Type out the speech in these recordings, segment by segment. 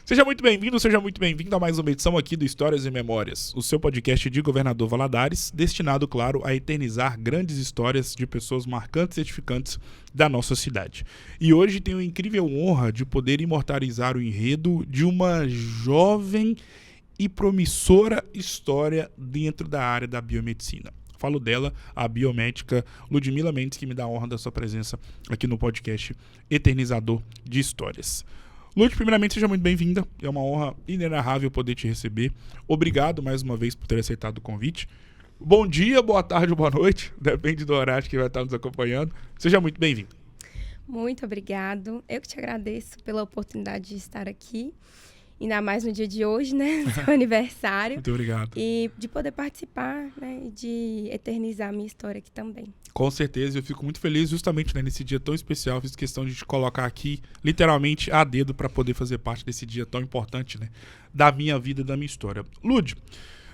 Seja muito bem-vindo, seja muito bem-vindo a mais uma edição aqui do Histórias e Memórias, o seu podcast de Governador Valadares, destinado, claro, a eternizar grandes histórias de pessoas marcantes e edificantes da nossa cidade. E hoje tenho a incrível honra de poder imortalizar o enredo de uma jovem e promissora história dentro da área da biomedicina. Falo dela, a biomédica Ludmila Mendes, que me dá a honra da sua presença aqui no podcast Eternizador de Histórias. Lud, primeiramente, seja muito bem-vinda. É uma honra inenarrável poder te receber. Obrigado mais uma vez por ter aceitado o convite. Bom dia, boa tarde ou boa noite, depende do horário que vai estar nos acompanhando. Seja muito bem-vindo. Muito obrigado. Eu que te agradeço pela oportunidade de estar aqui. Ainda mais no dia de hoje, né? Seu aniversário. Muito obrigado. E de poder participar, né? E de eternizar a minha história aqui também. Com certeza, eu fico muito feliz justamente nesse dia tão especial. Fiz questão de te colocar aqui, literalmente, a dedo para poder fazer parte desse dia tão importante, né? Da minha vida e da minha história. Lud,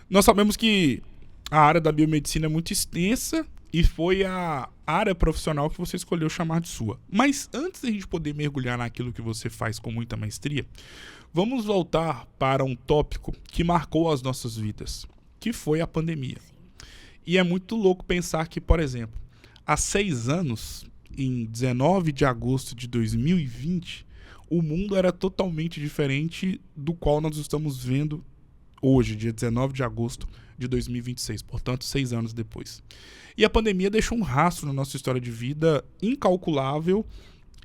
nós sabemos que a área da biomedicina é muito extensa e foi a área profissional que você escolheu chamar de sua. Mas antes da gente poder mergulhar naquilo que você faz com muita maestria, vamos voltar para um tópico que marcou as nossas vidas, que foi a pandemia. E é muito louco pensar que, por exemplo, há 6 anos, em 19 de agosto de 2020, o mundo era totalmente diferente do qual nós estamos vendo hoje, dia 19 de agosto de 2026, portanto, 6 anos depois. E a pandemia deixou um rastro na nossa história de vida incalculável,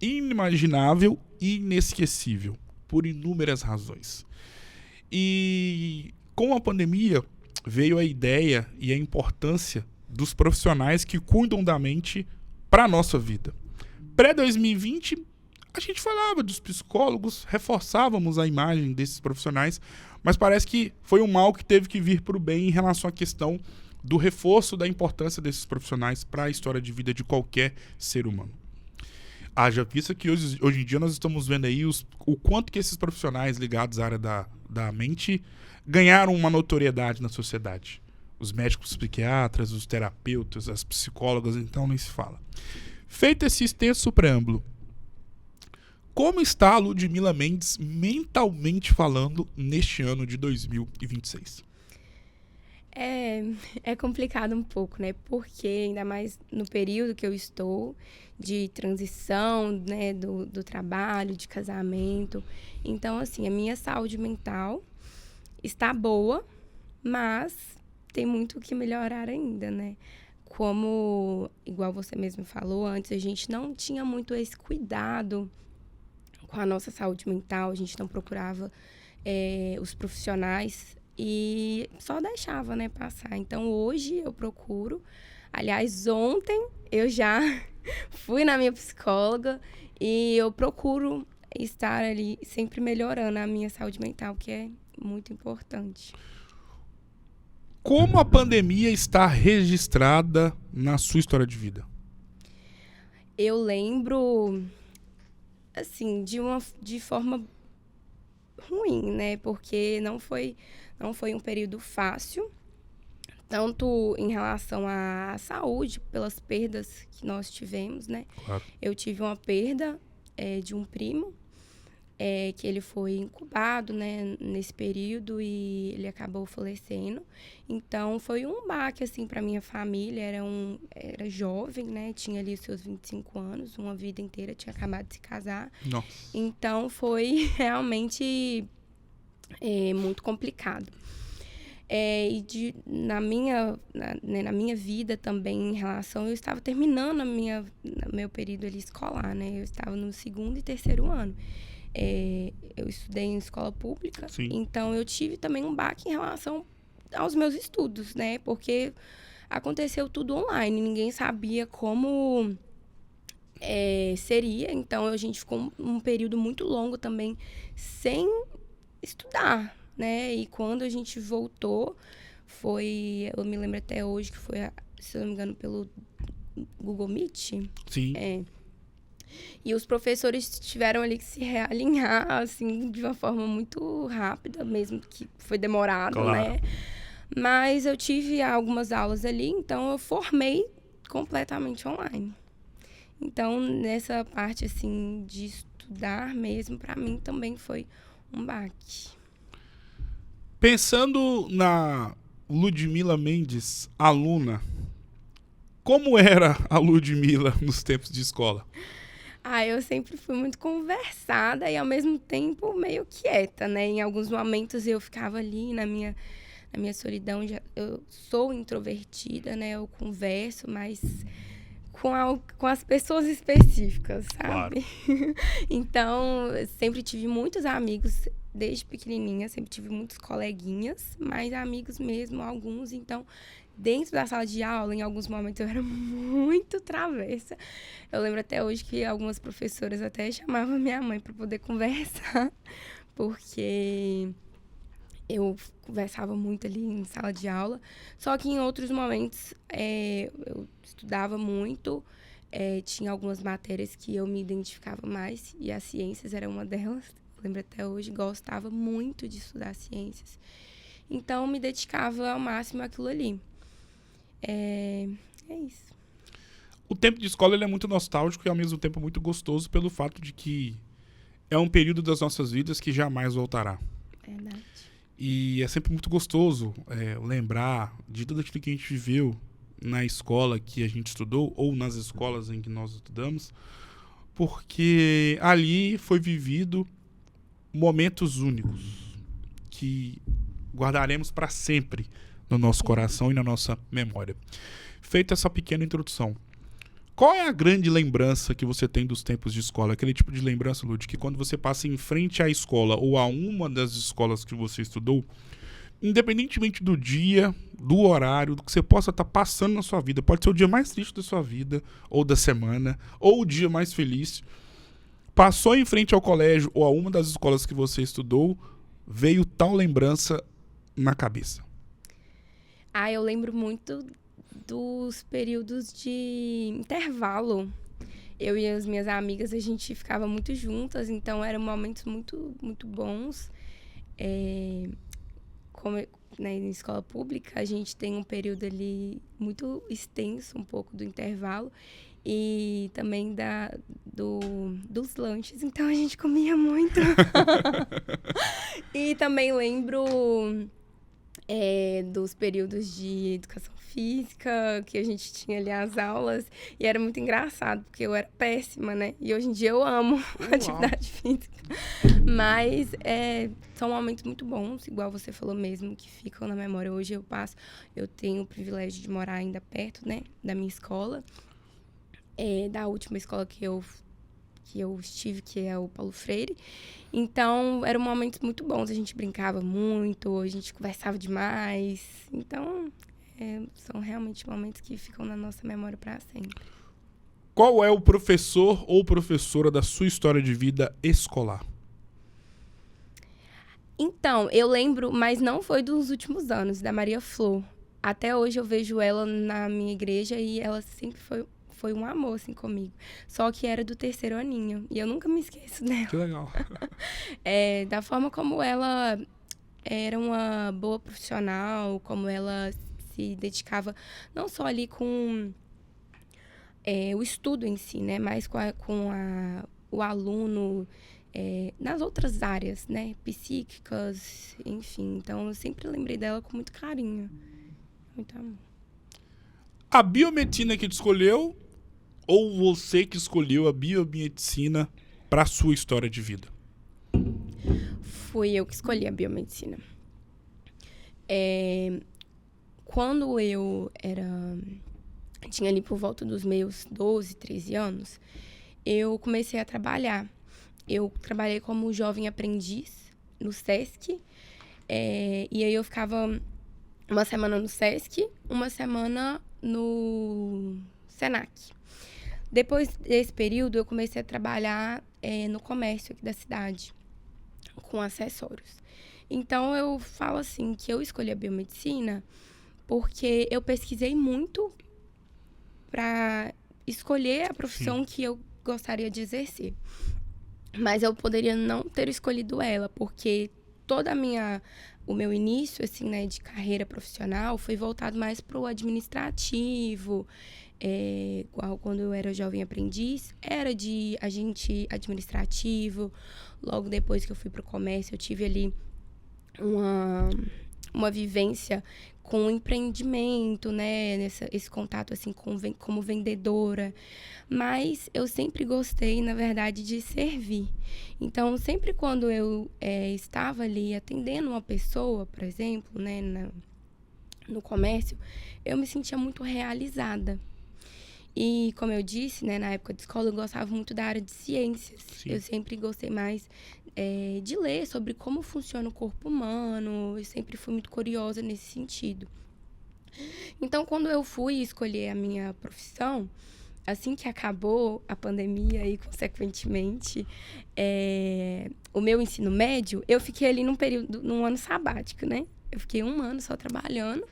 inimaginável e inesquecível, por inúmeras razões. E com a pandemia veio a ideia e a importância dos profissionais que cuidam da mente para a nossa vida. Pré-2020, a gente falava dos psicólogos, reforçávamos a imagem desses profissionais, mas parece que foi um mal que teve que vir para o bem em relação à questão do reforço da importância desses profissionais para a história de vida de qualquer ser humano. Haja vista que hoje em dia nós estamos vendo aí o quanto que esses profissionais ligados à área da mente ganharam uma notoriedade na sociedade. Os médicos psiquiatras, os terapeutas, as psicólogas, então nem se fala. Feito esse extenso preâmbulo, como está a Ludmila Mendes mentalmente falando neste ano de 2026? É complicado um pouco, né? Porque ainda mais no período que eu estou de transição, né? Do trabalho, de casamento. Então, assim, a minha saúde mental está boa, mas tem muito o que melhorar ainda, né? Como, igual você mesmo falou antes, a gente não tinha muito esse cuidado com a nossa saúde mental, a gente não procurava os profissionais e só deixava, né, passar. Então, hoje eu procuro. Aliás, ontem eu já fui na minha psicóloga e eu procuro estar ali sempre melhorando a minha saúde mental, que é muito importante. Como a pandemia está registrada na sua história de vida? Eu lembro, assim, de forma ruim, né? Porque não foi um período fácil, tanto em relação à saúde, pelas perdas que nós tivemos, né? Claro. Eu tive uma perda de um primo, que ele foi incubado, né, nesse período e ele acabou falecendo. Então, foi um baque, assim, para minha família. Era jovem, né, tinha ali os seus 25 anos, uma vida inteira, tinha acabado de se casar. Nossa. Então, foi realmente muito complicado. E na minha vida também, em relação, eu estava terminando meu período ali escolar, né, eu estava no 2º e 3º ano. Eu estudei em escola pública, Sim. Então eu tive também um baque em relação aos meus estudos, né? Porque aconteceu tudo online, ninguém sabia como seria. Então a gente ficou um período muito longo também sem estudar, né? E quando a gente voltou, eu me lembro até hoje que foi, se eu não me engano, pelo Google Meet. Sim. E os professores tiveram ali que se realinhar, assim, de uma forma muito rápida, mesmo que foi demorado, Claro. né? Mas eu tive algumas aulas ali, então eu formei completamente online. Então, nessa parte, assim, de estudar mesmo, para mim também foi um baque. Pensando na Ludmila Mendes, aluna, como era a Ludmila nos tempos de escola? Eu sempre fui muito conversada e, ao mesmo tempo, meio quieta, né? Em alguns momentos eu ficava ali na minha solidão. Eu sou introvertida, né? Eu converso, mas com as pessoas específicas, sabe? Claro. Então, sempre tive muitos amigos desde pequenininha, sempre tive muitos coleguinhas, mas amigos mesmo, alguns. Então, dentro da sala de aula, em alguns momentos, eu era muito travessa. Eu lembro até hoje que algumas professoras até chamavam minha mãe para poder conversar, porque eu conversava muito ali em sala de aula. Só que em outros momentos eu estudava muito, tinha algumas matérias que eu me identificava mais, e as ciências era uma delas. Eu lembro até hoje, gostava muito de estudar ciências. Então, me dedicava ao máximo àquilo ali. É isso. O tempo de escola ele é muito nostálgico e, ao mesmo tempo, muito gostoso pelo fato de que é um período das nossas vidas que jamais voltará. Verdade. E é sempre muito gostoso lembrar de tudo aquilo que a gente viveu na escola que a gente estudou ou nas escolas em que nós estudamos, porque ali foi vivido momentos únicos que guardaremos para sempre no nosso coração e na nossa memória. Feita essa pequena introdução, qual é a grande lembrança que você tem dos tempos de escola? Aquele tipo de lembrança, Lud, que quando você passa em frente à escola ou a uma das escolas que você estudou, independentemente do dia, do horário, do que você possa estar passando na sua vida, pode ser o dia mais triste da sua vida, ou da semana, ou o dia mais feliz, passou em frente ao colégio ou a uma das escolas que você estudou, veio tal lembrança na cabeça? Eu lembro muito dos períodos de intervalo. Eu e as minhas amigas, a gente ficava muito juntas, então eram momentos muito, muito bons. Como na escola pública, a gente tem um período ali muito extenso, um pouco do intervalo, e também dos lanches, então a gente comia muito. E também lembro dos períodos de educação física, que a gente tinha ali as aulas, e era muito engraçado, porque eu era péssima, né? E hoje em dia eu amo atividade física. Mas são momentos muito bons, igual você falou mesmo, que ficam na memória. Hoje eu tenho o privilégio de morar ainda perto, né, da minha escola, da última escola que eu estive, que é o Paulo Freire. Então, eram momentos muito bons. A gente brincava muito, a gente conversava demais. Então, são realmente momentos que ficam na nossa memória para sempre. Qual é o professor ou professora da sua história de vida escolar? Então, eu lembro, mas não foi dos últimos anos, da Maria Flor. Até hoje eu vejo ela na minha igreja e ela sempre foi um amor, assim, comigo. Só que era do terceiro aninho. E eu nunca me esqueço dela. Que legal. Da forma como ela era uma boa profissional, como ela se dedicava não só ali com o estudo em si, né? Mas com o aluno nas outras áreas, né? Psíquicas, enfim. Então, eu sempre lembrei dela com muito carinho. Muito amor. A biomedicina que te escolheu ou você que escolheu a biomedicina para a sua história de vida? Fui eu que escolhi a biomedicina. Quando eu tinha ali por volta dos meus 12, 13 anos, eu comecei a trabalhar. Eu trabalhei como jovem aprendiz no SESC, e aí eu ficava uma semana no SESC, uma semana no SENAC. Depois desse período, eu comecei a trabalhar no comércio aqui da cidade, com acessórios. Então, eu falo assim, que eu escolhi a biomedicina porque eu pesquisei muito para escolher a profissão que eu gostaria de exercer. Mas eu poderia não ter escolhido ela, porque o meu início, assim, né, de carreira profissional foi voltado mais para o administrativo, igual quando eu era jovem aprendiz, era de agente administrativo. Logo depois que eu fui para o comércio, eu tive ali uma vivência com o empreendimento, né? Esse contato, assim, como vendedora. Mas eu sempre gostei, na verdade, de servir. Então, sempre quando eu estava ali atendendo uma pessoa, por exemplo, né, no comércio, eu me sentia muito realizada. E, como eu disse, né, na época de escola, eu gostava muito da área de ciências. Sim. Eu sempre gostei mais de ler sobre como funciona o corpo humano. Eu sempre fui muito curiosa nesse sentido. Então, quando eu fui escolher a minha profissão, assim que acabou a pandemia e, consequentemente, o meu ensino médio, eu fiquei ali num ano sabático, né? Eu fiquei 1 ano só trabalhando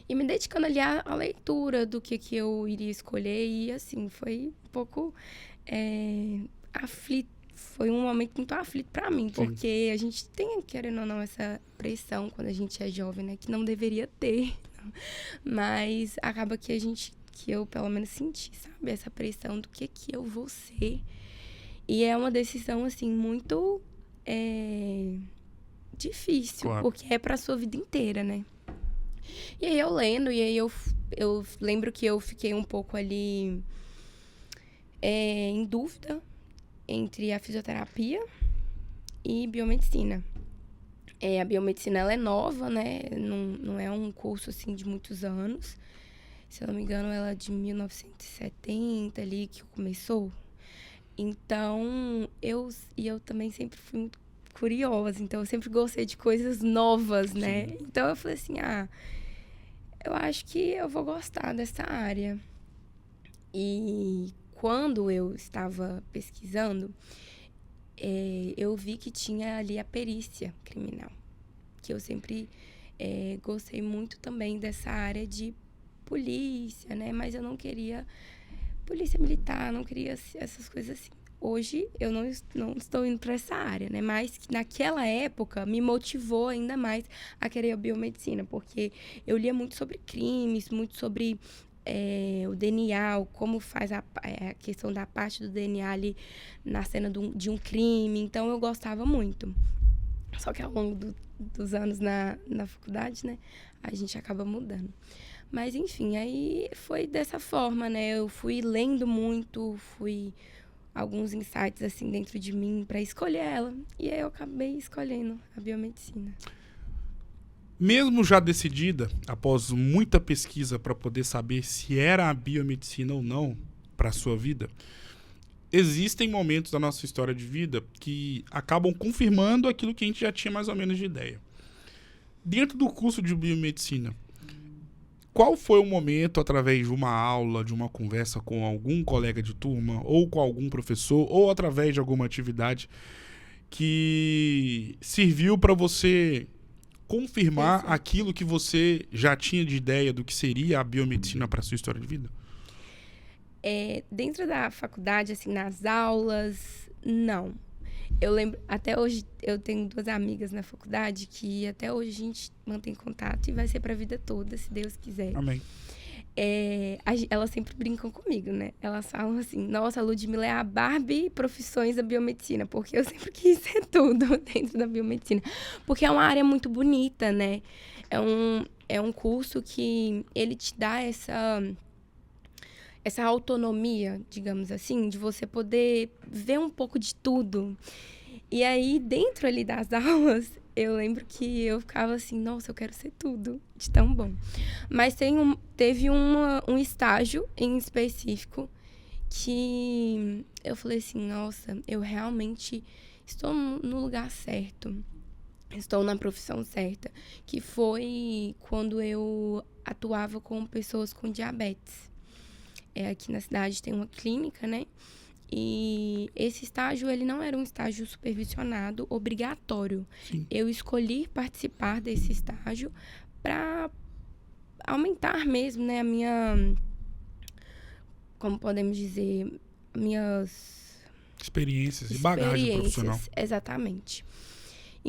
e me dedicando ali à leitura do que eu iria escolher. E, assim, foi um pouco aflito. Foi um momento muito aflito para mim, porque a gente tem, querendo ou não, essa pressão quando a gente é jovem, né? Que não deveria ter. Mas acaba que eu pelo menos senti, sabe? Essa pressão do que eu vou ser. E é uma decisão, assim, muito difícil, Claro. porque é pra sua vida inteira, né? E aí eu lendo, e aí eu lembro que eu fiquei um pouco ali em dúvida entre a fisioterapia e biomedicina. A biomedicina, ela é nova, né? Não é um curso, assim, de muitos anos. Se eu não me engano, ela é de 1970 ali que começou. Então, eu também sempre fui muito curiosa. Então, eu sempre gostei de coisas novas, né? Sim. Então, eu falei assim, eu acho que eu vou gostar dessa área. E quando eu estava pesquisando, eu vi que tinha ali a perícia criminal. Que eu sempre gostei muito também dessa área de polícia, né? Mas eu não queria polícia militar, não queria essas coisas assim. Hoje eu não estou indo para essa área, né? Mas naquela época me motivou ainda mais a querer a biomedicina, porque eu lia muito sobre crimes, muito sobre o DNA, como faz a questão da parte do DNA ali na cena de um crime. Então eu gostava muito. Só que ao longo dos anos na faculdade, né? A gente acaba mudando. Mas, enfim, aí foi dessa forma, né? Eu fui lendo muito, alguns insights, assim, dentro de mim para escolher ela. E aí eu acabei escolhendo a biomedicina. Mesmo já decidida, após muita pesquisa para poder saber se era a biomedicina ou não para a sua vida, existem momentos da nossa história de vida que acabam confirmando aquilo que a gente já tinha mais ou menos de ideia. Dentro do curso de biomedicina, qual foi o momento, através de uma aula, de uma conversa com algum colega de turma, ou com algum professor, ou através de alguma atividade, que serviu para você confirmar aquilo que você já tinha de ideia do que seria a biomedicina para a sua história de vida? Dentro da faculdade, assim, nas aulas, não. Eu lembro, até hoje, eu tenho 2 amigas na faculdade que até hoje a gente mantém contato e vai ser pra vida toda, se Deus quiser. Amém. Elas sempre brincam comigo, né? Elas falam assim, nossa, a Ludmilla é a Barbie profissões da biomedicina, porque eu sempre quis ser tudo dentro da biomedicina. Porque é uma área muito bonita, né? É um curso que ele te dá essa autonomia, digamos assim, de você poder ver um pouco de tudo. E aí, dentro ali das aulas, eu lembro que eu ficava assim, nossa, eu quero ser tudo, de tão bom. Mas teve um estágio em específico que eu falei assim, nossa, eu realmente estou no lugar certo. Estou na profissão certa. Que foi quando eu atuava com pessoas com diabetes. Aqui na cidade tem uma clínica, né? E esse estágio, ele não era um estágio supervisionado, obrigatório. Sim. Eu escolhi participar desse estágio para aumentar mesmo, né, a minha... Como podemos dizer? Minhas Experiências e bagagem profissional. Exatamente.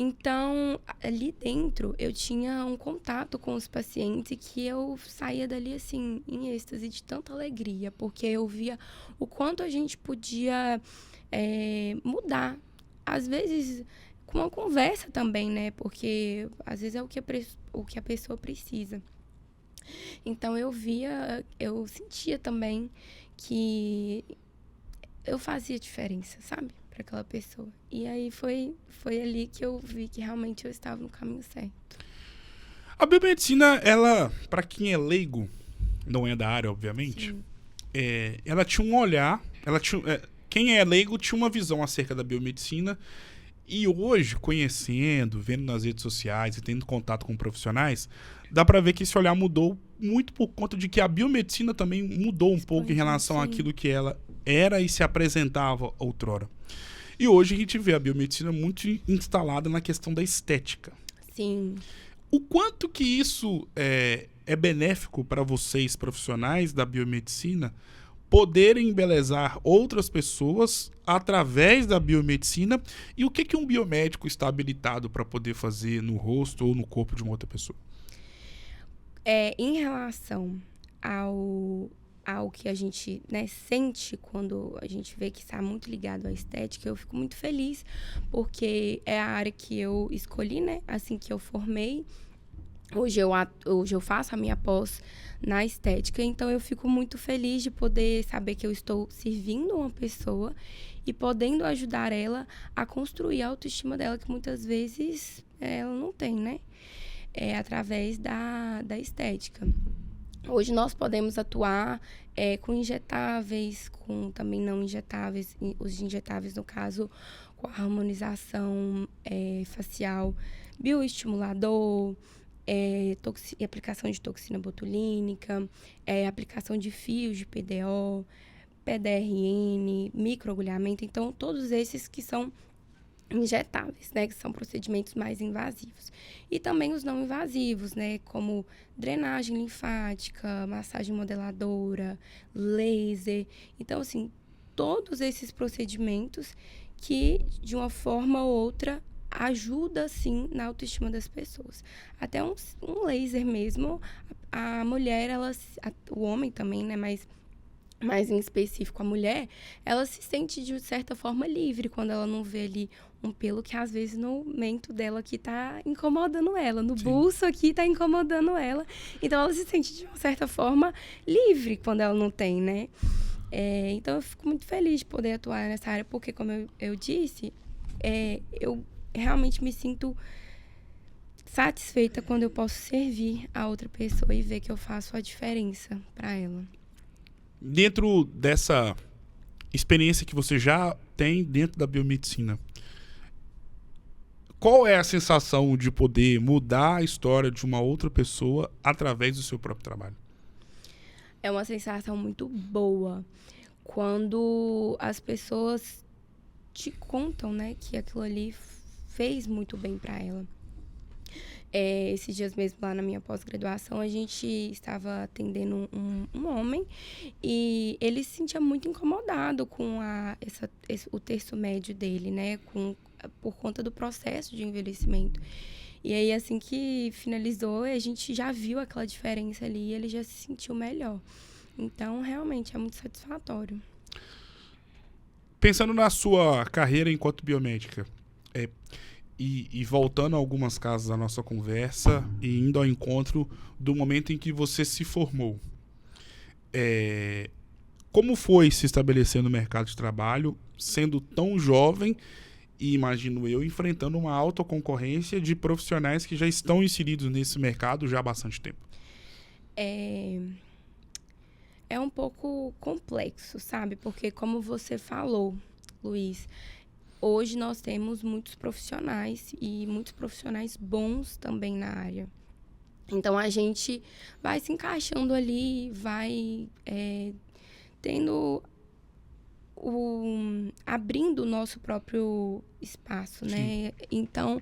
Então, ali dentro, eu tinha um contato com os pacientes que eu saía dali, assim, em êxtase de tanta alegria, porque eu via o quanto a gente podia mudar. Às vezes, com uma conversa também, né? Porque, às vezes, é o que a pessoa precisa. Então, eu sentia também que eu fazia diferença, sabe? Para aquela pessoa. E aí foi ali que eu vi que realmente eu estava no caminho certo. A biomedicina, ela, para quem é leigo, não é da área, obviamente, ela tinha um olhar, quem é leigo tinha uma visão acerca da biomedicina. E hoje, conhecendo, vendo nas redes sociais e tendo contato com profissionais, dá para ver que esse olhar mudou muito por conta de que a biomedicina também mudou um pouco em relação àquilo que ela era e se apresentava outrora. E hoje a gente vê a biomedicina muito instalada na questão da estética. Sim. O quanto que isso é benéfico para vocês, profissionais da biomedicina, poderem embelezar outras pessoas através da biomedicina, e o que um biomédico está habilitado para poder fazer no rosto ou no corpo de uma outra pessoa? Em relação ao que a gente, né, sente quando a gente vê que está muito ligado à estética, eu fico muito feliz, porque é a área que eu escolhi, né, assim que eu formei. Hoje eu faço a minha pós na estética, então eu fico muito feliz de poder saber que eu estou servindo uma pessoa e podendo ajudar ela a construir a autoestima dela, que muitas vezes ela não tem, né? Através da estética. Hoje nós podemos atuar com injetáveis, com também não injetáveis, os injetáveis, no caso, com a harmonização facial, bioestimulador, aplicação de toxina botulínica, aplicação de fios de PDO, PDRN, microagulhamento. Então, todos esses que são injetáveis, né, que são procedimentos mais invasivos. E também os não invasivos, né, como drenagem linfática, massagem modeladora, laser. Então, assim, todos esses procedimentos que, de uma forma ou outra, ajuda, sim, na autoestima das pessoas. Até um laser mesmo, a mulher, o homem também, né, mas em específico a mulher, ela se sente de certa forma livre quando ela não vê ali um pelo que às vezes no mento dela aqui tá incomodando ela, no bolso aqui tá incomodando ela. Então ela se sente de uma certa forma livre quando ela não tem, né? Então eu fico muito feliz de poder atuar nessa área, porque como eu disse, eu realmente me sinto satisfeita quando eu posso servir a outra pessoa e ver que eu faço a diferença para ela. Dentro dessa experiência que você já tem dentro da biomedicina, qual é a sensação de poder mudar a história de uma outra pessoa através do seu próprio trabalho? É uma sensação muito boa quando as pessoas te contam, né, que aquilo ali fez muito bem para ela. Esses dias mesmo, lá na minha pós-graduação, a gente estava atendendo um homem e ele se sentia muito incomodado com o terço médio dele, né? Por conta do processo de envelhecimento. E aí, assim que finalizou, a gente já viu aquela diferença ali e ele já se sentiu melhor. Então, realmente, é muito satisfatório. Pensando na sua carreira enquanto biomédica, e voltando a algumas casas da nossa conversa e indo ao encontro do momento em que você se formou, como foi se estabelecer no mercado de trabalho, sendo tão jovem e, imagino eu, enfrentando uma alta concorrência de profissionais que já estão inseridos nesse mercado já há bastante tempo? É um pouco complexo, sabe? Porque, como você falou, Luiz, hoje nós temos muitos profissionais e muitos profissionais bons também na área. Então, a gente vai se encaixando ali, vai tendo abrindo o nosso próprio espaço, né? Então,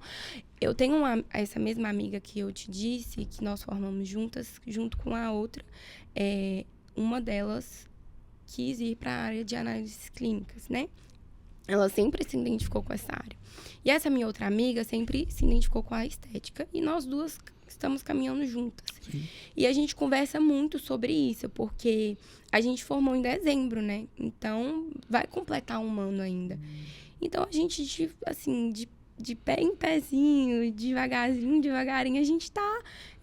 eu tenho essa mesma amiga que eu te disse, que nós formamos juntas, junto com a outra. Uma delas quis ir para a área de análises clínicas, né? Ela sempre se identificou com essa área. E essa minha outra amiga sempre se identificou com a estética. E nós duas estamos caminhando juntas. Sim. E a gente conversa muito sobre isso, porque a gente formou em dezembro, né? Então, vai completar um ano ainda. Então, a gente, de pé em pezinho, devagarinho, a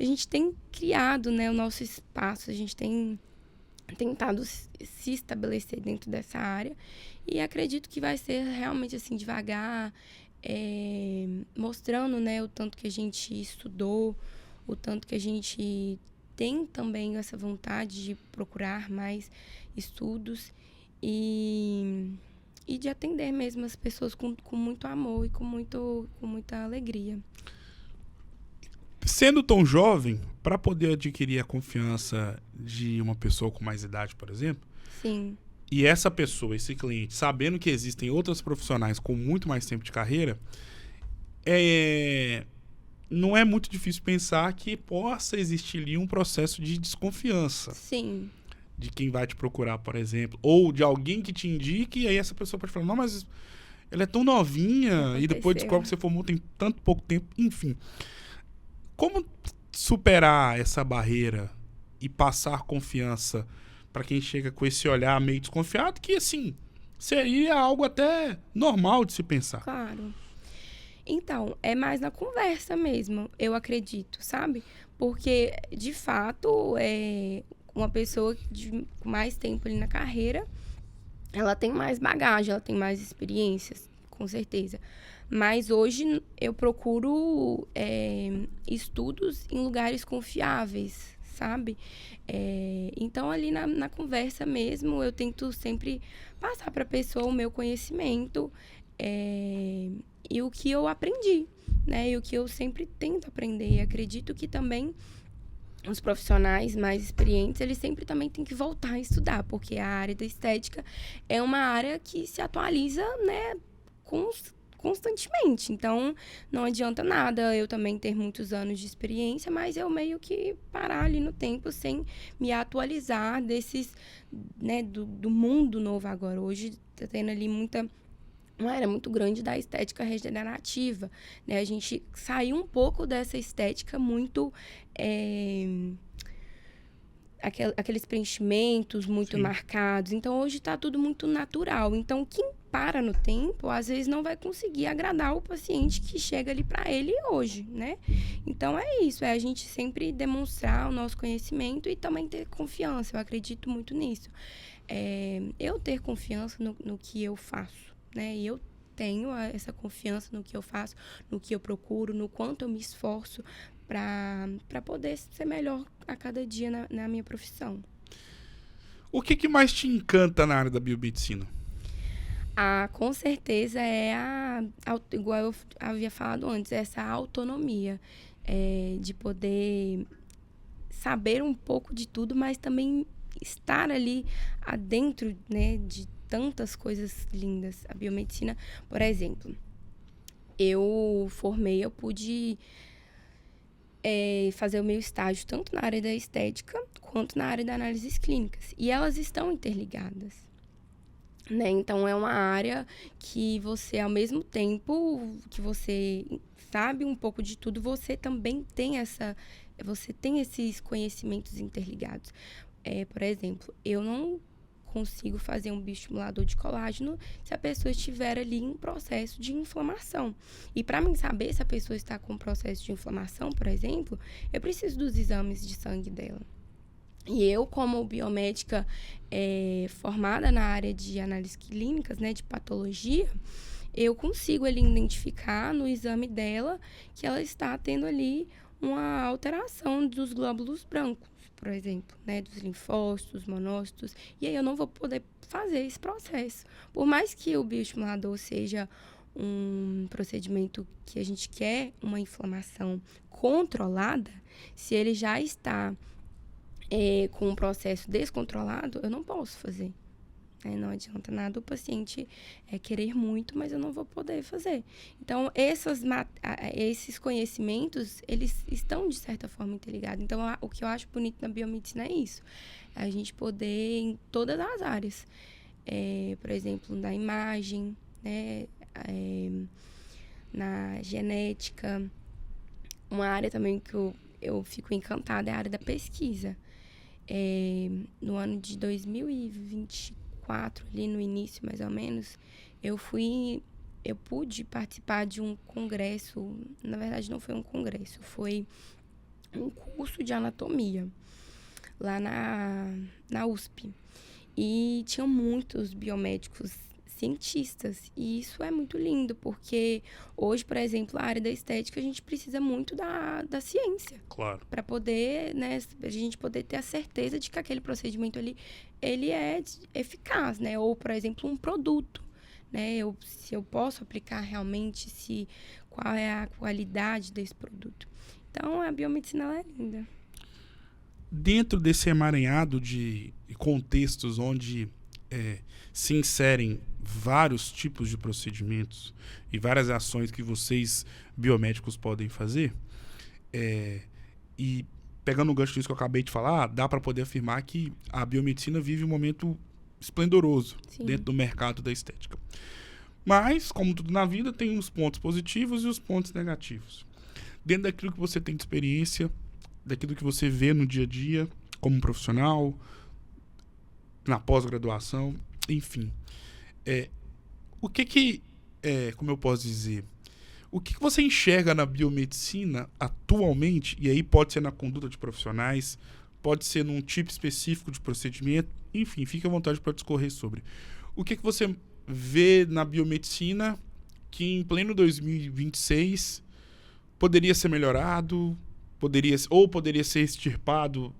gente tem criado, né, o nosso espaço, a gente tem tentado se estabelecer dentro dessa área. E acredito que vai ser realmente, assim, devagar, mostrando, né, o tanto que a gente estudou, o tanto que a gente tem também essa vontade de procurar mais estudos e de atender mesmo as pessoas com muito amor e com muita alegria. Sendo tão jovem, para poder adquirir a confiança de uma pessoa com mais idade, por exemplo, Sim. e essa pessoa, esse cliente, sabendo que existem outros profissionais com muito mais tempo de carreira, não é muito difícil pensar que possa existir ali um processo de desconfiança. Sim. De quem vai te procurar, por exemplo. Ou de alguém que te indique, e aí essa pessoa pode falar, não, mas ela é tão novinha, e depois descobre que você formou tem tanto pouco tempo. Enfim. Como superar essa barreira e passar confiança para quem chega com esse olhar meio desconfiado, que, assim, seria algo até normal de se pensar? Claro. Então, é mais na conversa mesmo, eu acredito, sabe? Porque, de fato, uma pessoa com mais tempo ali na carreira, ela tem mais bagagem, ela tem mais experiências, com certeza. Mas hoje eu procuro estudos em lugares confiáveis, sabe? Então, ali na conversa mesmo, eu tento sempre passar para a pessoa o meu conhecimento e o que eu aprendi, né? E o que eu sempre tento aprender. E acredito que também os profissionais mais experientes, eles sempre também têm que voltar a estudar, porque a área da estética é uma área que se atualiza, né, constantemente. Então, não adianta nada eu também ter muitos anos de experiência, mas eu meio que parar ali no tempo sem me atualizar desses, né, do mundo novo agora. Hoje tá tendo ali uma era muito grande da estética regenerativa, né? A gente saiu um pouco dessa estética muito... aqueles preenchimentos muito marcados. Então, hoje está tudo muito natural. Então, quem para no tempo, às vezes não vai conseguir agradar o paciente que chega ali para ele hoje, né? Então, é isso. É a gente sempre demonstrar o nosso conhecimento e também ter confiança. Eu acredito muito nisso. Eu ter confiança no que eu faço, né? E eu tenho essa confiança no que eu faço, no que eu procuro, no quanto eu me esforço para poder ser melhor a cada dia na minha profissão. O que mais te encanta na área da biomedicina? Com certeza igual eu havia falado antes, essa autonomia de poder saber um pouco de tudo, mas também estar ali adentro, né, de tantas coisas lindas. A biomedicina, por exemplo, eu pude fazer o meu estágio tanto na área da estética quanto na área das análises clínicas. E elas estão interligadas, né? Então, é uma área que você, ao mesmo tempo que você sabe um pouco de tudo, você também tem esses conhecimentos interligados. Por exemplo, eu não consigo fazer um bioestimulador de colágeno se a pessoa estiver ali em processo de inflamação. E para mim saber se a pessoa está com processo de inflamação, por exemplo, eu preciso dos exames de sangue dela. E eu, como biomédica formada na área de análises clínicas, né, de patologia, eu consigo ali identificar no exame dela que ela está tendo ali uma alteração dos glóbulos brancos, por exemplo, né, dos linfócitos, monócitos, e aí eu não vou poder fazer esse processo. Por mais que o bioestimulador seja um procedimento que a gente quer uma inflamação controlada, se ele já está com um processo descontrolado, eu não posso fazer. Não adianta nada o paciente querer muito, mas eu não vou poder fazer. Então, esses conhecimentos, eles estão, de certa forma, interligados. Então, o que eu acho bonito na biomedicina é isso. É a gente poder, em todas as áreas, por exemplo, na imagem, né? Na genética. Uma área também que eu fico encantada é a área da pesquisa. No ano de 2024, ali no início mais ou menos, eu pude participar de um congresso. Na verdade, não foi um congresso, foi um curso de anatomia lá na USP. E tinham muitos biomédicos cientistas. E isso é muito lindo, porque hoje, por exemplo, a área da estética, a gente precisa muito da ciência. Claro. Para poder, né, a gente poder ter a certeza de que aquele procedimento ali, ele é eficaz, né? Ou, por exemplo, um produto, né? Se eu posso aplicar realmente, qual é a qualidade desse produto. Então, a biomedicina ela é linda. Dentro desse emaranhado de contextos onde se inserem vários tipos de procedimentos e várias ações que vocês, biomédicos, podem fazer, e pegando o gancho disso que eu acabei de falar, dá para poder afirmar que a biomedicina vive um momento esplendoroso dentro do mercado da estética. Mas, como tudo na vida, tem os pontos positivos e os pontos negativos. Dentro daquilo que você tem de experiência, daquilo que você vê no dia a dia, como profissional, na pós-graduação, enfim. Como eu posso dizer, o que você enxerga na biomedicina atualmente, e aí pode ser na conduta de profissionais, pode ser num tipo específico de procedimento, enfim, fique à vontade para discorrer sobre. O que você vê na biomedicina que em pleno 2026 poderia ser melhorado, poderia ser extirpado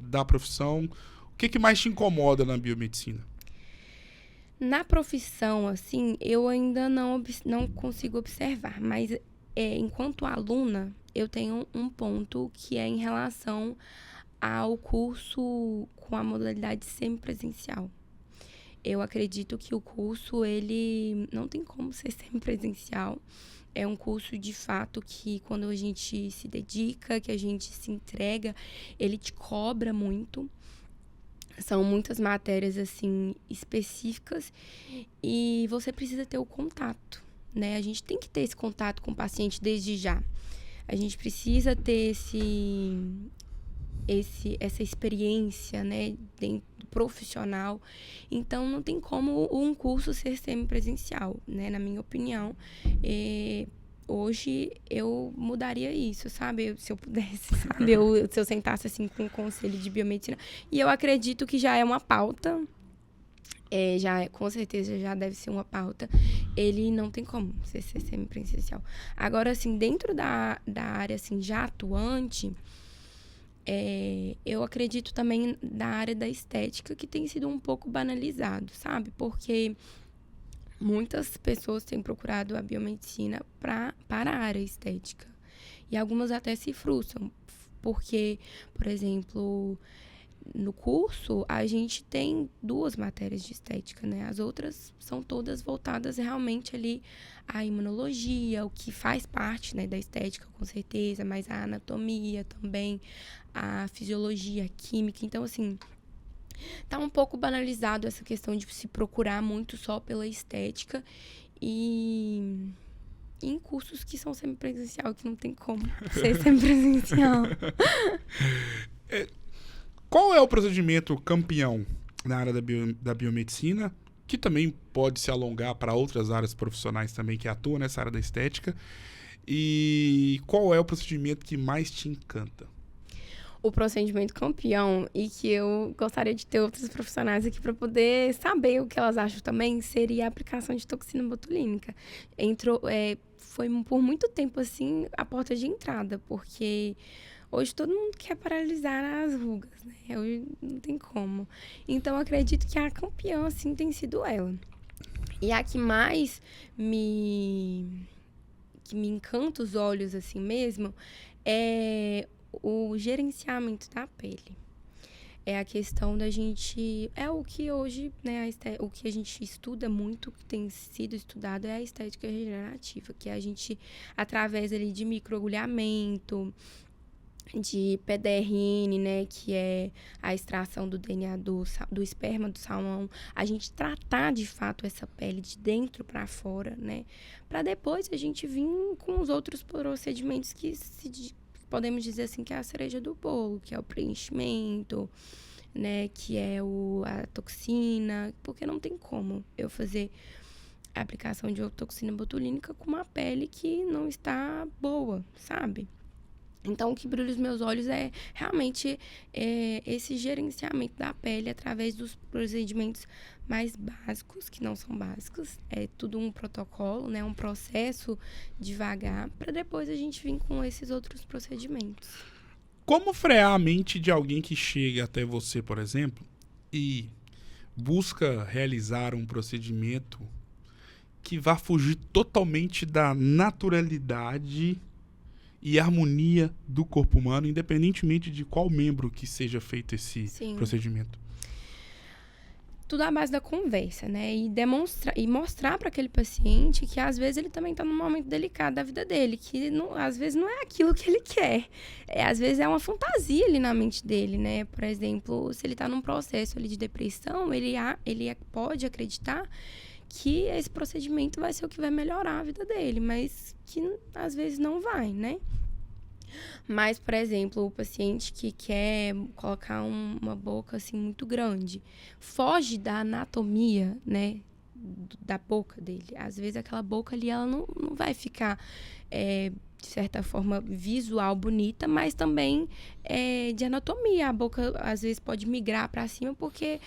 da profissão? O que mais te incomoda na biomedicina? Na profissão, assim, eu ainda não consigo observar, mas enquanto aluna, eu tenho um ponto que é em relação ao curso com a modalidade semipresencial. Eu acredito que o curso, ele não tem como ser semipresencial. É um curso, de fato, que quando a gente se dedica, que a gente se entrega, ele te cobra muito. São muitas matérias, assim, específicas e você precisa ter o contato, né? A gente tem que ter esse contato com o paciente desde já. A gente precisa ter essa experiência, né, dentro do profissional. Então, não tem como um curso ser semipresencial, né? Na minha opinião, hoje eu mudaria isso, sabe? Se eu pudesse, sabe? Se eu sentasse assim com o conselho de biomedicina. E eu acredito que já é uma pauta. Com certeza já deve ser uma pauta. Ele não tem como ser semipresencial. Agora, assim, dentro da área assim, já atuante, eu acredito também na área da estética, que tem sido um pouco banalizado, sabe? Porque muitas pessoas têm procurado a biomedicina para a área estética. E algumas até se frustram, porque, por exemplo, no curso a gente tem 2 matérias de estética, né? As outras são todas voltadas realmente ali à imunologia, o que faz parte, né, da estética, com certeza, mas a anatomia também, a fisiologia, a química. Então, assim, tá um pouco banalizado essa questão de se procurar muito só pela estética e em cursos que são semipresencial, que não tem como ser semipresencial. Qual é o procedimento campeão na área da biomedicina, que também pode se alongar para outras áreas profissionais também que atuam nessa área da estética? E qual é o procedimento que mais te encanta? O procedimento campeão, e que eu gostaria de ter outros profissionais aqui para poder saber o que elas acham também, seria a aplicação de toxina botulínica. Foi por muito tempo, assim, a porta de entrada, porque hoje todo mundo quer paralisar as rugas, né? Hoje não tem como. Então, eu acredito que a campeã, assim, tem sido ela. E a que mais me encanta os olhos, assim mesmo, é o gerenciamento da pele. É a questão da gente... É o que hoje, né, o que a gente estuda muito, que tem sido estudado, é a estética regenerativa, que a gente, através ali de microagulhamento, de PDRN, né, que é a extração do DNA do esperma do salmão, a gente tratar de fato essa pele de dentro para fora, né, para depois a gente vir com os outros procedimentos que podemos dizer assim que é a cereja do bolo, que é o preenchimento, né, que é a toxina, porque não tem como eu fazer a aplicação de toxina botulínica com uma pele que não está boa, sabe? Então, o que brilha os meus olhos é realmente esse gerenciamento da pele através dos procedimentos mais básicos, que não são básicos. É tudo um protocolo, né? Um processo devagar, para depois a gente vir com esses outros procedimentos. Como frear a mente de alguém que chega até você, por exemplo, e busca realizar um procedimento que vá fugir totalmente da naturalidade e harmonia do corpo humano, independentemente de qual membro que seja feito esse procedimento? Tudo à base da conversa, né? E mostrar para aquele paciente que às vezes ele também está num momento delicado da vida dele, que às vezes não é aquilo que ele quer. Às vezes é uma fantasia ali na mente dele, né? Por exemplo, se ele está num processo ali de depressão, ele pode acreditar que esse procedimento vai ser o que vai melhorar a vida dele, mas que às vezes não vai, né? Mas, por exemplo, o paciente que quer colocar uma boca assim muito grande, foge da anatomia, né, da boca dele. Às vezes aquela boca ali ela não vai ficar de certa forma visual bonita, mas também de anatomia. A boca às vezes pode migrar para cima porque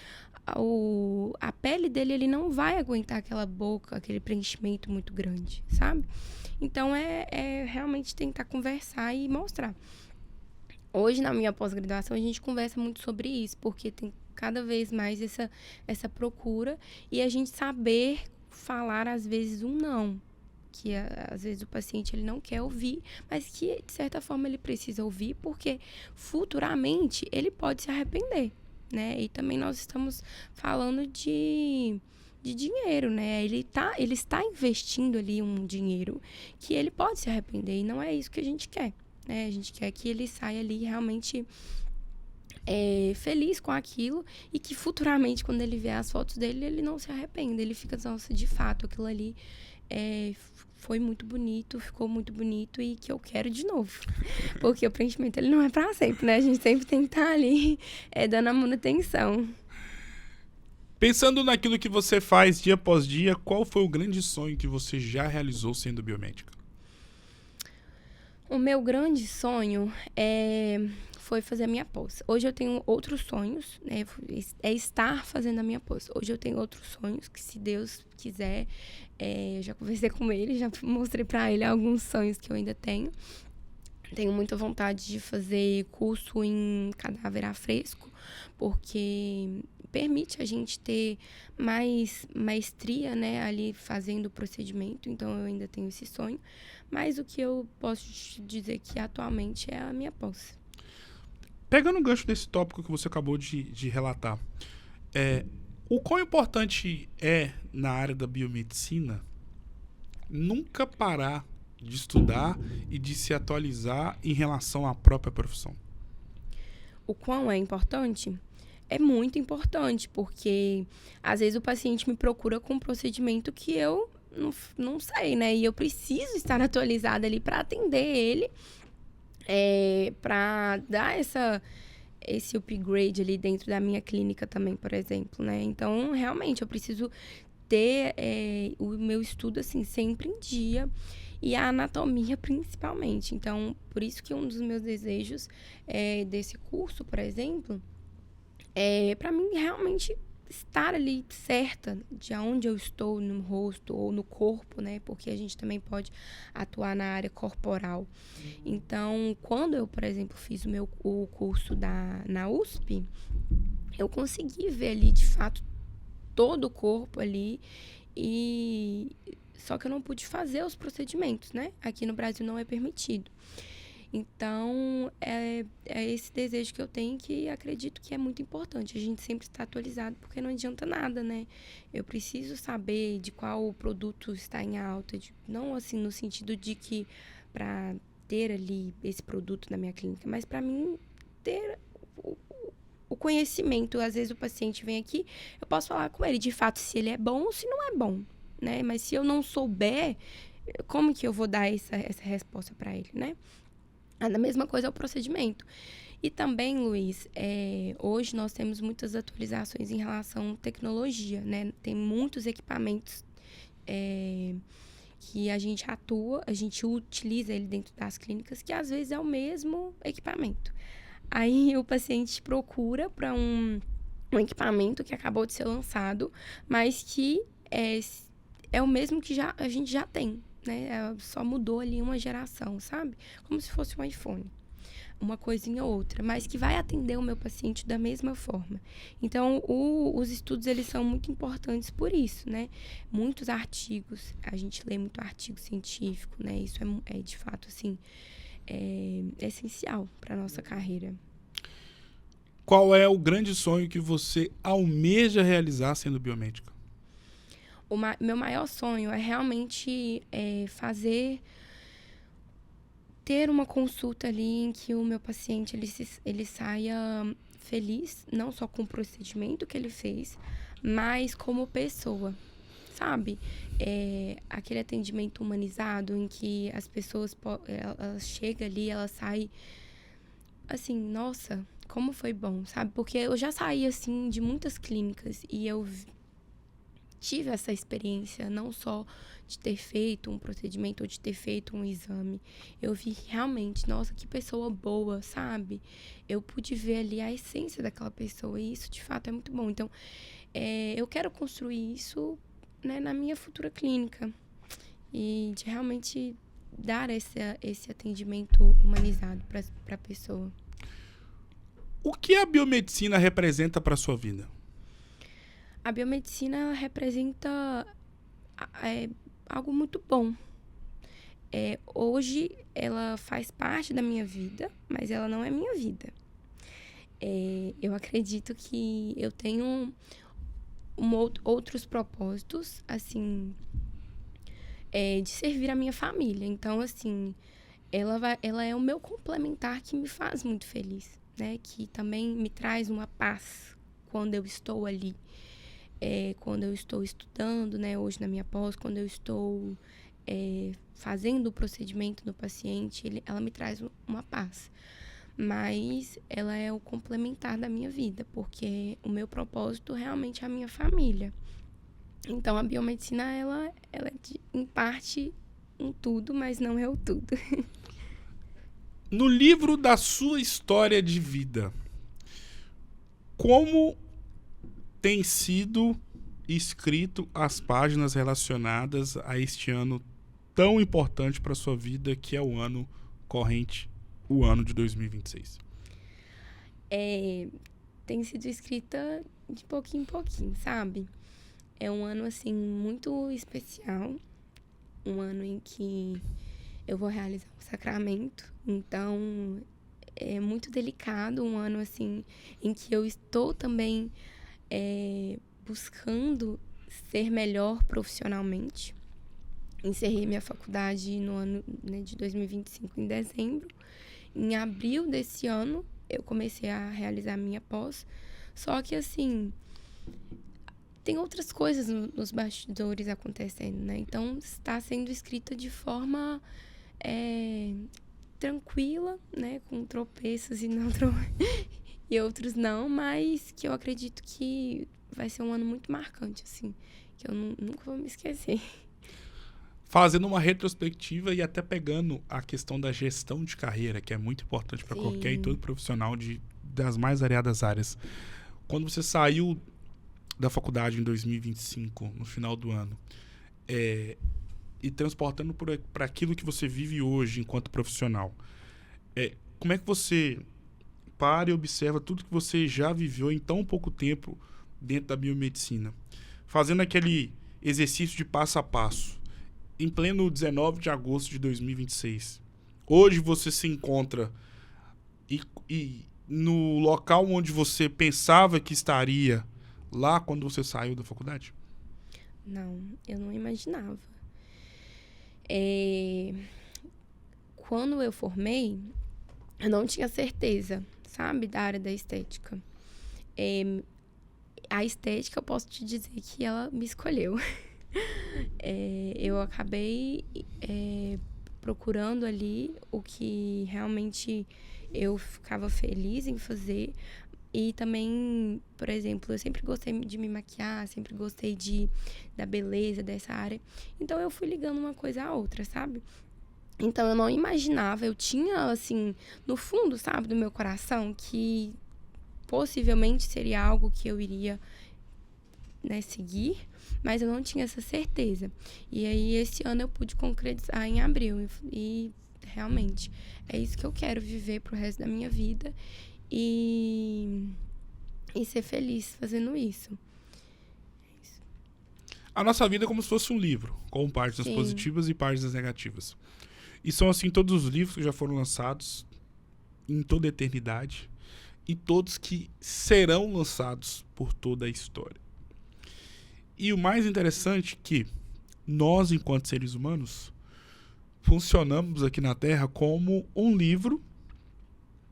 a pele dele ele não vai aguentar aquela boca, aquele preenchimento muito grande, sabe? Então, é realmente tentar conversar e mostrar. Hoje, na minha pós-graduação, a gente conversa muito sobre isso, porque tem cada vez mais essa procura e a gente saber falar, às vezes, um não. Que, às vezes, o paciente ele não quer ouvir, mas que, de certa forma, ele precisa ouvir, porque futuramente ele pode se arrepender, né? E também nós estamos falando de dinheiro, né? Ele está investindo ali um dinheiro que ele pode se arrepender e não é isso que a gente quer, né? A gente quer que ele saia ali realmente feliz com aquilo e que futuramente, quando ele ver as fotos dele, ele não se arrependa. Ele fica, nossa, de fato, aquilo ali foi muito bonito, ficou muito bonito e que eu quero de novo. Porque o preenchimento, ele não é para sempre, né? A gente sempre tem que estar ali dando a manutenção. Pensando naquilo que você faz dia após dia, qual foi o grande sonho que você já realizou sendo biomédica? O meu grande sonho foi fazer a minha pós. Hoje eu tenho outros sonhos, né? É estar fazendo a minha pós. Hoje eu tenho outros sonhos que, se Deus quiser, já conversei com ele, já mostrei para ele alguns sonhos que eu ainda tenho. Tenho muita vontade de fazer curso em cadáver a fresco, porque permite a gente ter mais maestria, né, ali fazendo o procedimento. Então, eu ainda tenho esse sonho. Mas o que eu posso dizer que atualmente é a minha pós. Pegando o gancho desse tópico que você acabou de relatar, o quão importante é, na área da biomedicina, nunca parar de estudar e de se atualizar em relação à própria profissão? O quão é importante? É muito importante, porque às vezes o paciente me procura com um procedimento que eu não sei, né? E eu preciso estar atualizada ali para atender ele, para dar esse upgrade ali dentro da minha clínica também, por exemplo, né? Então, realmente, eu preciso ter o meu estudo, assim, sempre em dia. E a anatomia, principalmente. Então, por isso que um dos meus desejos desse curso, por exemplo, para mim realmente estar ali certa de onde eu estou no rosto ou no corpo, né? Porque a gente também pode atuar na área corporal. Então, quando eu, por exemplo, fiz o curso na USP, eu consegui ver ali, de fato, todo o corpo ali só que eu não pude fazer os procedimentos, né? Aqui no Brasil não é permitido. Então, é esse desejo que eu tenho, que acredito que é muito importante. A gente sempre está atualizado, porque não adianta nada, né? Eu preciso saber de qual produto está em alta. Não assim no sentido de que para ter ali esse produto na minha clínica, mas para mim ter o conhecimento. Às vezes o paciente vem aqui, eu posso falar com ele de fato se ele é bom ou se não é bom, né? Mas se eu não souber, como que eu vou dar essa resposta para ele, né? A mesma coisa é o procedimento. E também, Luiz, hoje nós temos muitas atualizações em relação à tecnologia, né? Tem muitos equipamentos que a gente atua, a gente utiliza ele dentro das clínicas, que às vezes é o mesmo equipamento. Aí o paciente procura para um equipamento que acabou de ser lançado, mas que é o mesmo que a gente já tem, né? Só mudou ali uma geração, sabe? Como se fosse um iPhone. Uma coisinha ou outra, mas que vai atender o meu paciente da mesma forma. Então, os estudos, eles são muito importantes por isso, né? Muitos artigos, a gente lê muito artigo científico, né? Isso é de fato, assim, essencial para a nossa carreira. Qual é o grande sonho que você almeja realizar sendo biomédica? Meu maior sonho é realmente ter uma consulta ali em que o meu paciente ele saia feliz, não só com o procedimento que ele fez, mas como pessoa, sabe? Aquele atendimento humanizado em que as pessoas elas chegam ali, elas saem assim, nossa, como foi bom, sabe? Porque eu já saí assim de muitas clínicas e eu tive essa experiência, não só de ter feito um procedimento ou de ter feito um exame. Eu vi realmente, nossa, que pessoa boa, sabe? Eu pude ver ali a essência daquela pessoa e isso, de fato, é muito bom. Então, eu quero construir isso, né, na minha futura clínica e de realmente dar esse atendimento humanizado para a pessoa. O que a biomedicina representa para a sua vida? A biomedicina representa algo muito bom. Hoje ela faz parte da minha vida, mas ela não é minha vida. Eu acredito que eu tenho outros propósitos, assim, de servir a minha família. Então, assim, ela é o meu complementar que me faz muito feliz, né? Que também me traz uma paz quando eu estou ali. Quando eu estou estudando, né, hoje na minha pós, quando eu estou fazendo o procedimento no paciente, ela me traz uma paz. Mas ela é o complementar da minha vida, porque o meu propósito realmente é a minha família. Então, a biomedicina, ela é em parte um tudo, mas não é o tudo. No livro da sua história de vida, como tem sido escrito as páginas relacionadas a este ano tão importante para a sua vida, que é o ano corrente, o ano de 2026? Tem sido escrita de pouquinho em pouquinho, sabe? É um ano, assim, muito especial. Um ano em que eu vou realizar um sacramento. Então, é muito delicado. Um ano, assim, em que eu estou também buscando ser melhor profissionalmente. Encerrei minha faculdade no ano, né, de 2025, em dezembro. Em abril desse ano, eu comecei a realizar minha pós. Só que, assim, tem outras coisas nos bastidores acontecendo, né? Então, está sendo escrita de forma tranquila, né? Com tropeços e não e outros não, mas que eu acredito que vai ser um ano muito marcante, assim, que eu nunca vou me esquecer. Fazendo uma retrospectiva e até pegando a questão da gestão de carreira, que é muito importante para qualquer e todo profissional das mais variadas áreas. Quando você saiu da faculdade em 2025, no final do ano, e transportando para aquilo que você vive hoje enquanto profissional, como é que você para e observa tudo que você já viveu em tão pouco tempo dentro da biomedicina? Fazendo aquele exercício de passo a passo. Em pleno 19 de agosto de 2026, hoje você se encontra e no local onde você pensava que estaria lá quando você saiu da faculdade? Não, eu não imaginava. quando eu formei, eu não tinha certeza, sabe, da área da estética. A estética, eu posso te dizer que ela me escolheu. Eu acabei procurando ali o que realmente eu ficava feliz em fazer. E também, por exemplo, eu sempre gostei de me maquiar, sempre gostei da beleza dessa área. Então, eu fui ligando uma coisa à outra, sabe? Então, eu não imaginava, eu tinha, assim, no fundo, sabe, do meu coração, que possivelmente seria algo que eu iria, né, seguir, mas eu não tinha essa certeza. E aí, esse ano eu pude concretizar em abril. E realmente, é isso que eu quero viver pro resto da minha vida. E ser feliz fazendo isso. A nossa vida é como se fosse um livro, com páginas Sim. positivas e páginas negativas. E são assim todos os livros que já foram lançados em toda a eternidade e todos que serão lançados por toda a história. E o mais interessante é que nós, enquanto seres humanos, funcionamos aqui na Terra como um livro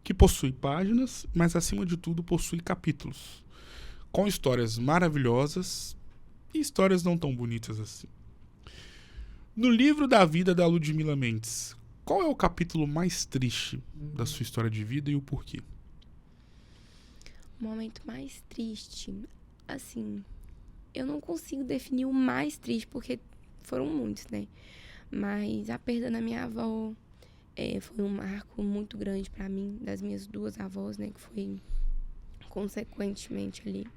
que possui páginas, mas acima de tudo possui capítulos, com histórias maravilhosas e histórias não tão bonitas assim. No livro da vida da Ludmila Mendes, qual é o capítulo mais triste da sua história de vida e o porquê? O momento mais triste, assim, eu não consigo definir o mais triste, porque foram muitos, né? Mas a perda da minha avó foi um marco muito grande pra mim, das minhas duas avós, né? Que foi consequentemente ali.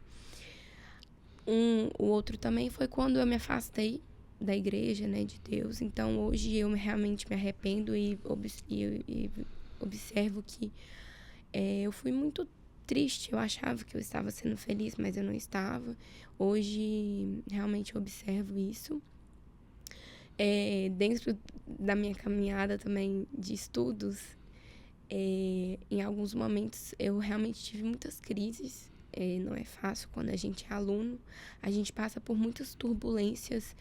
O outro também foi quando eu me afastei da igreja, né, de Deus. Então, hoje eu realmente me arrependo e observo que eu fui muito triste. Eu achava que eu estava sendo feliz, mas eu não estava. Hoje, realmente eu observo isso. Dentro da minha caminhada também de estudos, em alguns momentos eu realmente tive muitas crises. Não é fácil quando a gente é aluno. A gente passa por muitas turbulências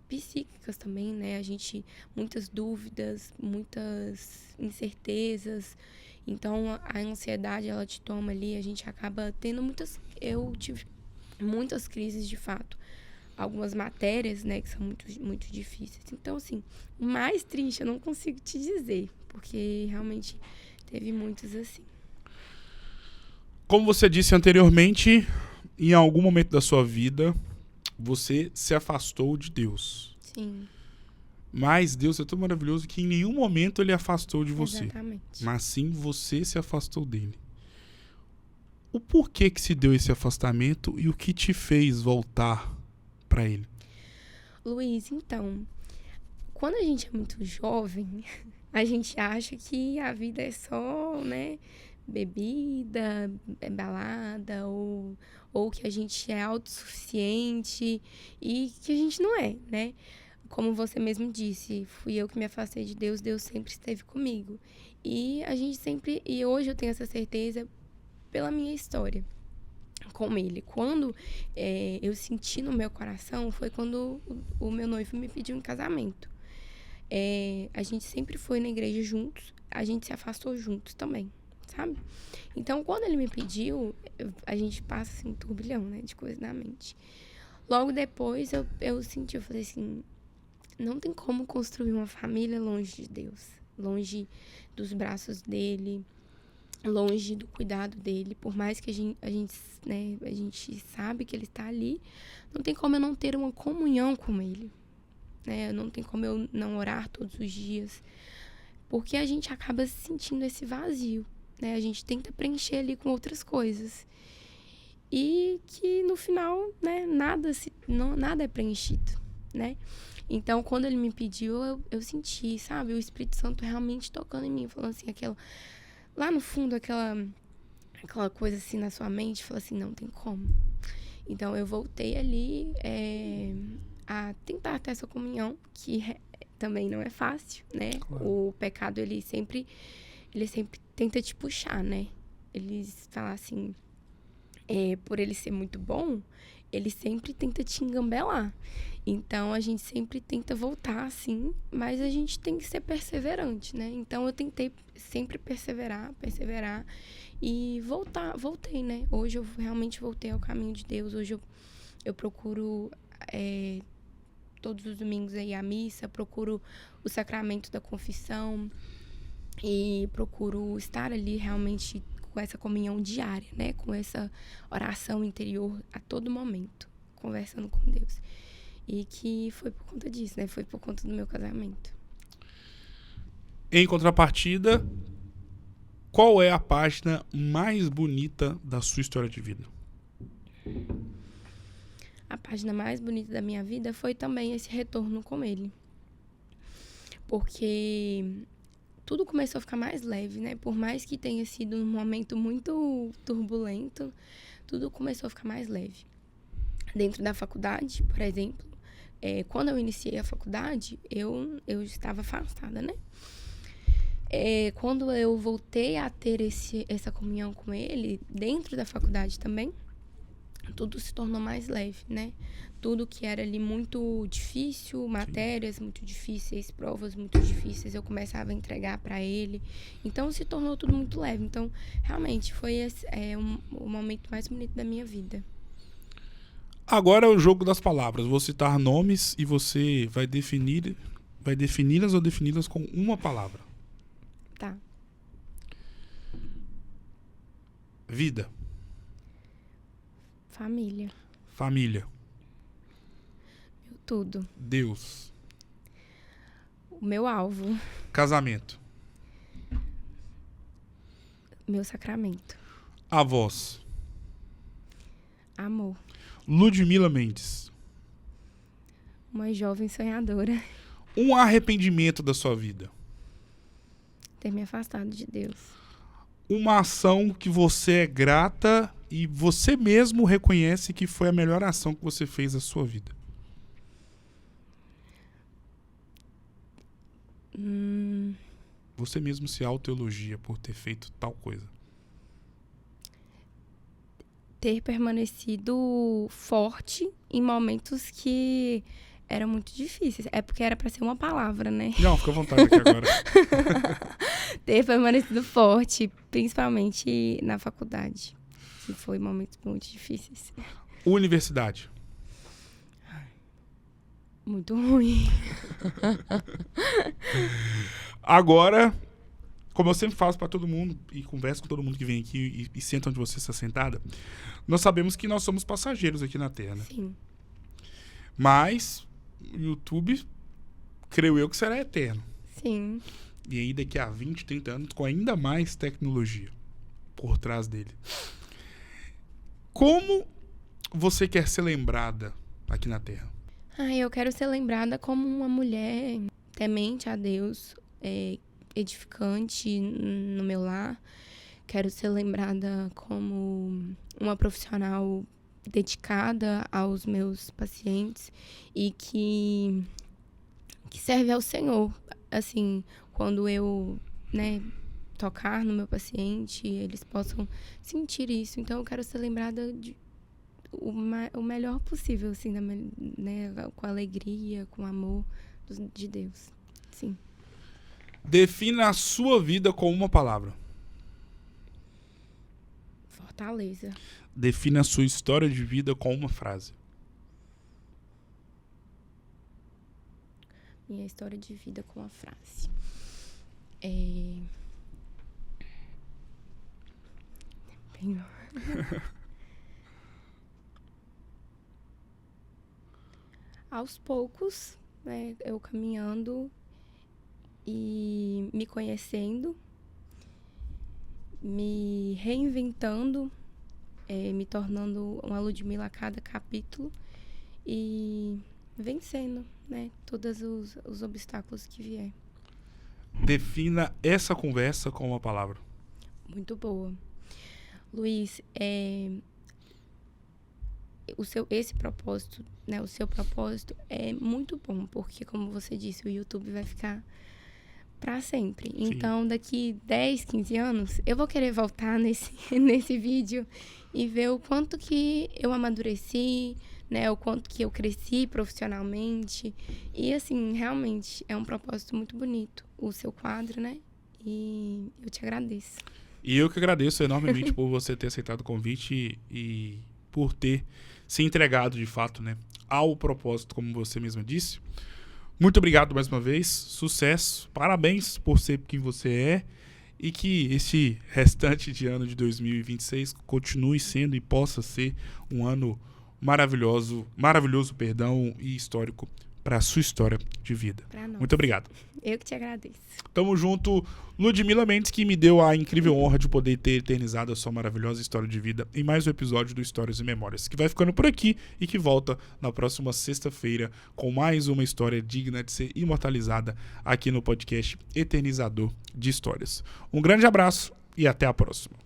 psíquicas também, né? Muitas dúvidas, muitas incertezas. Então, a ansiedade, ela te toma ali. A gente acaba tendo eu tive muitas crises, de fato. Algumas matérias, né, que são muito, muito difíceis. Então, assim, o mais triste eu não consigo te dizer, porque realmente teve muitos assim. Como você disse anteriormente, em algum momento da sua vida, você se afastou de Deus. Sim. Mas Deus é tão maravilhoso que em nenhum momento ele afastou de você. Exatamente. Mas sim você se afastou dele. O porquê que se deu esse afastamento e o que te fez voltar para ele? Luiz, então, quando a gente é muito jovem, a gente acha que a vida é só, né, bebida, balada, ou que a gente é autossuficiente, e que a gente não é, né? Como você mesmo disse, fui eu que me afastei de Deus, Deus sempre esteve comigo. E hoje eu tenho essa certeza pela minha história com ele. Quando eu senti no meu coração, foi quando o meu noivo me pediu em casamento. A gente sempre foi na igreja juntos, a gente se afastou juntos também, sabe? Então, quando ele me pediu, a gente passa assim, um turbilhão, né, de coisa na mente. Logo depois, eu senti, eu falei assim, não tem como construir uma família longe de Deus, longe dos braços dele, longe do cuidado dele. Por mais que a gente sabe que ele está ali, não tem como eu não ter uma comunhão com ele, né? Não tem como eu não orar todos os dias, porque a gente acaba sentindo esse vazio, né? A gente tenta preencher ali com outras coisas e que no final, né, nada é preenchido, né? Então, quando ele me pediu, eu senti, sabe, o Espírito Santo realmente tocando em mim, falando assim, lá no fundo, aquela coisa assim na sua mente, falou assim, não tem como. Então, eu voltei ali a tentar ter essa comunhão, que também não é fácil, né? Claro. O pecado, ele sempre tenta te puxar, né? Eles falam assim, por ele ser muito bom, ele sempre tenta te engambelar. Então, a gente sempre tenta voltar, assim, mas a gente tem que ser perseverante, né? Então, eu tentei sempre perseverar e voltei, né? Hoje eu realmente voltei ao caminho de Deus. Hoje eu procuro todos os domingos ir à missa, procuro o sacramento da confissão e procuro estar ali realmente com essa comunhão diária, né? Com essa oração interior a todo momento, conversando com Deus. E que foi por conta disso, né? Foi por conta do meu casamento. Em contrapartida, qual é a página mais bonita da sua história de vida? A página mais bonita da minha vida foi também esse retorno com ele. Porque tudo começou a ficar mais leve, né? Por mais que tenha sido um momento muito turbulento, tudo começou a ficar mais leve. Dentro da faculdade, por exemplo, quando eu iniciei a faculdade, eu estava afastada, né? Quando eu voltei a ter essa comunhão com ele, dentro da faculdade também, tudo se tornou mais leve, né? Tudo que era ali muito difícil, matérias muito difíceis, provas muito difíceis, eu começava a entregar para ele. Então, se tornou tudo muito leve. Então, realmente, foi o momento mais bonito da minha vida. Agora é o jogo das palavras. Vou citar nomes e você vai defini-las ou defini-las com uma palavra. Tá. Vida. Família. Família. Meu tudo. Deus. O meu alvo. Casamento. Meu sacramento. Avós. Amor. Ludmila Mendes. Uma jovem sonhadora. Um arrependimento da sua vida. Ter me afastado de Deus. Uma ação que você é grata e você mesmo reconhece que foi a melhor ação que você fez na sua vida. Você mesmo se autoelogia por ter feito tal coisa. Ter permanecido forte em momentos que eram muito difíceis. É porque era pra ser uma palavra, né? Não, fica à vontade aqui agora. Ter permanecido forte, principalmente na faculdade. Que foi momentos muito difíceis. Universidade. Muito ruim. Agora, como eu sempre faço para todo mundo e converso com todo mundo que vem aqui e senta onde você está sentada, nós sabemos que nós somos passageiros aqui na Terra, né? Sim. Mas o YouTube, creio eu que será eterno. Sim. E aí daqui a 20, 30 anos, com ainda mais tecnologia por trás dele. Como você quer ser lembrada aqui na Terra? Eu quero ser lembrada como uma mulher temente a Deus, edificante no meu lar. Quero ser lembrada como uma profissional dedicada aos meus pacientes e que serve ao Senhor. Assim, quando eu, tocar no meu paciente, eles possam sentir isso. Então, eu quero ser lembrada o melhor possível, assim, com alegria, com amor de Deus. Sim. Defina a sua vida com uma palavra. Fortaleza. Defina a sua história de vida com uma frase. Minha história de vida com a frase. Aos poucos, né, eu caminhando e me conhecendo, me reinventando, me tornando uma Ludmila a cada capítulo e vencendo, né, todos os obstáculos que vier. Defina essa conversa com uma palavra. Muito boa. Luiz, esse propósito, né, o seu propósito é muito bom, porque, como você disse, o YouTube vai ficar para sempre. Então, daqui 10, 15 anos, eu vou querer voltar nesse vídeo e ver o quanto que eu amadureci, né? O quanto que eu cresci profissionalmente. E, assim, realmente é um propósito muito bonito o seu quadro, né? E eu te agradeço. E eu que agradeço enormemente por você ter aceitado o convite e por ter se entregado, de fato, né, ao propósito, como você mesma disse. Muito obrigado mais uma vez, sucesso, parabéns por ser quem você é e que esse restante de ano de 2026 continue sendo e possa ser um ano maravilhoso, e histórico para a sua história de vida. Muito obrigado. Eu que te agradeço. Tamo junto. Ludmila Mendes, que me deu a incrível honra de poder ter eternizado a sua maravilhosa história de vida em mais um episódio do Histórias e Memórias, que vai ficando por aqui e que volta na próxima sexta-feira com mais uma história digna de ser imortalizada aqui no podcast Eternizador de Histórias. Um grande abraço e até a próxima.